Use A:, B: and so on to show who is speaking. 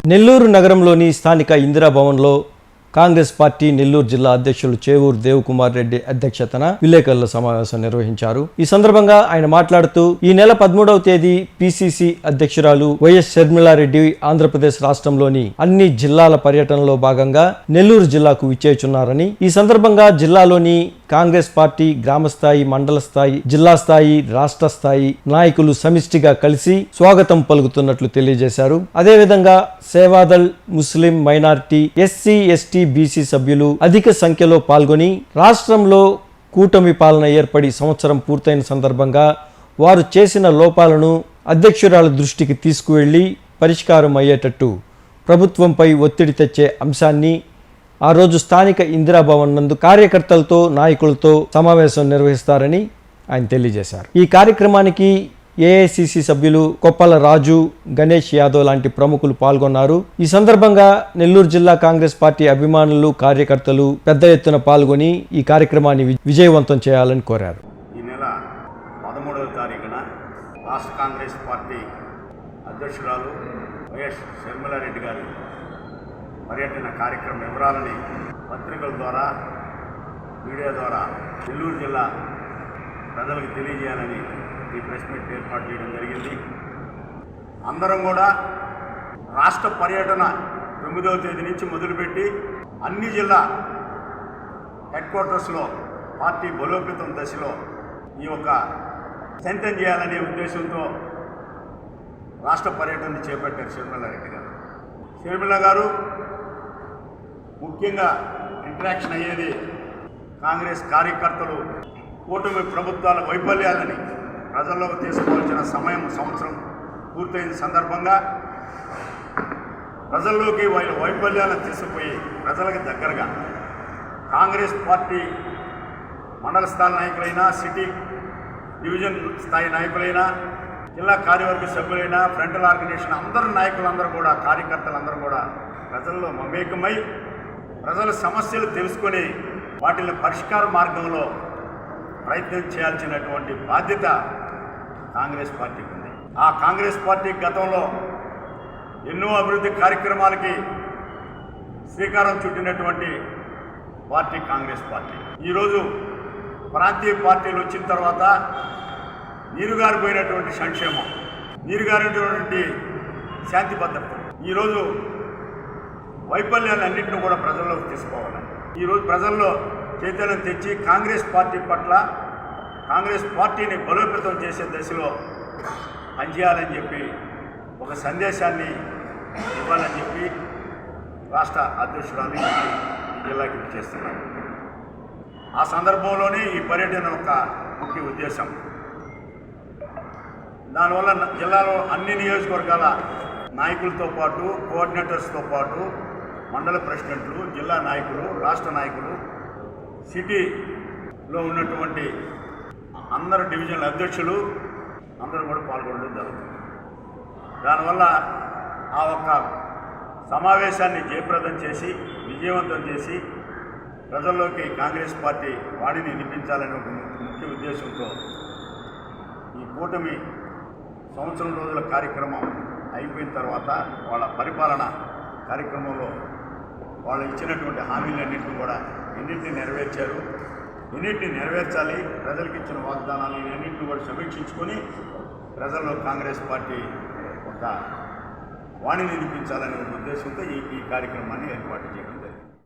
A: నెల్లూరు నగరంలోని స్థానిక ఇందిరాభవన్లో కాంగ్రెస్ పార్టీ నెల్లూరు జిల్లా అధ్యక్షులు చేవూరు దేవకుమార్ రెడ్డి అధ్యక్షతన విలేకరుల సమావేశం నిర్వహించారు. ఈ సందర్భంగా ఆయన మాట్లాడుతూ ఈ నెల 13వ తేదీ పిసిసి అధ్యక్షురాలు వైఎస్ షర్మిలారెడ్డి ఆంధ్రప్రదేశ్ రాష్ట్రంలోని అన్ని జిల్లాల పర్యటనలో భాగంగా నెల్లూరు జిల్లాకు విచ్చేయుచున్నారని, ఈ సందర్భంగా జిల్లాలోని కాంగ్రెస్ పార్టీ గ్రామ స్థాయి, మండల స్థాయి, జిల్లా స్థాయి, రాష్ట్ర స్థాయి నాయకులు సమిష్టిగా కలిసి స్వాగతం పలుకుతున్నట్లు తెలియజేశారు. అదేవిధంగా సేవాదల్, ముస్లిం మైనారిటీ, ఎస్సీ, ఎస్టీ, బీసీ సభ్యులు అధిక సంఖ్యలో పాల్గొని రాష్ట్రంలో కూటమి పాలన ఏర్పడి సంవత్సరం పూర్తయిన సందర్భంగా వారు చేసిన లోపాలను అధ్యక్షురాల దృష్టికి తీసుకువెళ్లి పరిష్కారం అయ్యేటట్టు ప్రభుత్వంపై ఒత్తిడి తెచ్చే అంశాన్ని ఆ రోజు స్థానిక ఇందిరాభవన్ నందు కార్యకర్తలతో, నాయకులతో సమావేశం నిర్వహిస్తారని ఆయన తెలియజేశారు. ఈ కార్యక్రమానికి ఏఐసిసి సభ్యులు కొప్పల రాజు, గణేష్ యాదవ్ లాంటి ప్రముఖులు పాల్గొన్నారు. ఈ సందర్భంగా నెల్లూరు జిల్లా కాంగ్రెస్ పార్టీ అభిమానులు, కార్యకర్తలు పెద్ద ఎత్తున పాల్గొని ఈ కార్యక్రమాన్ని విజయవంతం చేయాలని కోరారు.
B: ఈ నెల 13వ తారీఖున రాష్ట్ర కాంగ్రెస్ పార్టీ అధ్యక్షురాలు వైఎస్ షర్మిలారెడ్డి గారి పర్యటన కార్యక్రమం వివరాలని పత్రికల ద్వారా, మీడియా ద్వారా నెల్లూరు జిల్లా ప్రజలకు తెలియజేయాలని ఈ ప్రెస్ మీట్ ఏర్పాటు చేయడం జరిగింది. అందరం కూడా రాష్ట్ర పర్యటన 9వ తేదీ నుంచి మొదలుపెట్టి అన్ని జిల్లా హెడ్ క్వార్టర్స్లో పార్టీ బలోపేతం దశలో ఈ యొక్క సెంటెన్ చేయాలనే ఉద్దేశంతో రాష్ట్ర పర్యటన చేపట్టారు షర్మిలారెడ్డి గారు. షర్మిల గారు ముఖ్యంగా ఇంటరాక్షన్ అయ్యేది కాంగ్రెస్ కార్యకర్తలు కూటమి ప్రభుత్వాల వైఫల్యాలని ప్రజల్లోకి తీసుకోవాల్సిన సమయం సంవత్సరం పూర్తయిన సందర్భంగా ప్రజల్లోకి వాళ్ళ వైఫల్యాలను తీసుకుపోయి ప్రజలకు దగ్గరగా కాంగ్రెస్ పార్టీ మండల స్థాయి నాయకులైనా, సిటీ డివిజన్ స్థాయి నాయకులైనా, జిల్లా కార్యవర్గ సభ్యులైనా, ఫ్రంటల్ ఆర్గనైజేషన్ అందరు నాయకులందరూ కూడా, కార్యకర్తలందరూ కూడా ప్రజల్లో మమేకమై ప్రజల సమస్యలు తెలుసుకొని వాటిని పరిష్కార మార్గంలో ప్రయత్నం చేయాల్సినటువంటి బాధ్యత కాంగ్రెస్ పార్టీకి ఉంది. ఆ కాంగ్రెస్ పార్టీ గతంలో ఎన్నో అభివృద్ధి కార్యక్రమాలకి శ్రీకారం చుట్టినటువంటి పార్టీ కాంగ్రెస్ పార్టీ. ఈరోజు ప్రాంతీయ పార్టీలు వచ్చిన తర్వాత నీరుగారిపోయినటువంటి సంక్షేమం, నీరుగారినటువంటి శాంతి భద్రత, ఈరోజు వైఫల్యాలన్నింటినీ కూడా ప్రజల్లోకి తీసుకోవాలి. ఈరోజు ప్రజల్లో చైతన్యం తెచ్చి కాంగ్రెస్ పార్టీ పట్ల, కాంగ్రెస్ పార్టీని బలోపేతం చేసే దశలో పనిచేయాలని చెప్పి ఒక సందేశాన్ని ఇవ్వాలని చెప్పి రాష్ట్ర అధ్యక్షురాలు ఈ జిల్లాకి చేస్తున్నారు. ఆ సందర్భంలోనే ఈ పర్యటన ఒక ముఖ్య ఉద్దేశం. దానివల్ల జిల్లాలో అన్ని నియోజకవర్గాల నాయకులతో పాటు, కోఆర్డినేటర్స్తో పాటు మండల ప్రెసిడెంట్లు, జిల్లా నాయకులు, రాష్ట్ర నాయకులు, సిటీలో ఉన్నటువంటి అందరు డివిజన్ల అధ్యక్షులు అందరూ కూడా పాల్గొనడం జరుగుతుంది. దానివల్ల ఆ ఒక్క సమావేశాన్ని జయప్రదం చేసి, విజయవంతం చేసి ప్రజల్లోకి కాంగ్రెస్ పార్టీ వాడిని వినిపించాలనే ఒక ముఖ్య ఉద్దేశంతో ఈ కూటమి సంవత్సరం రోజుల కార్యక్రమం అయిపోయిన తర్వాత వాళ్ళ పరిపాలన కార్యక్రమంలో వాళ్ళు ఇచ్చినటువంటి హామీలన్నింటినీ కూడా ఎన్నింటినీ నెరవేర్చారు, ఎన్నింటినీ నెరవేర్చాలి, ప్రజలకు ఇచ్చిన వాగ్దానాలు ఎన్నింటినీ కూడా సమీక్షించుకొని ప్రజల్లో కాంగ్రెస్ పార్టీ ఒక వాణిని వినిపించాలనే ఉద్దేశంతో ఈ కార్యక్రమాన్ని ఏర్పాటు చేయడం జరిగింది.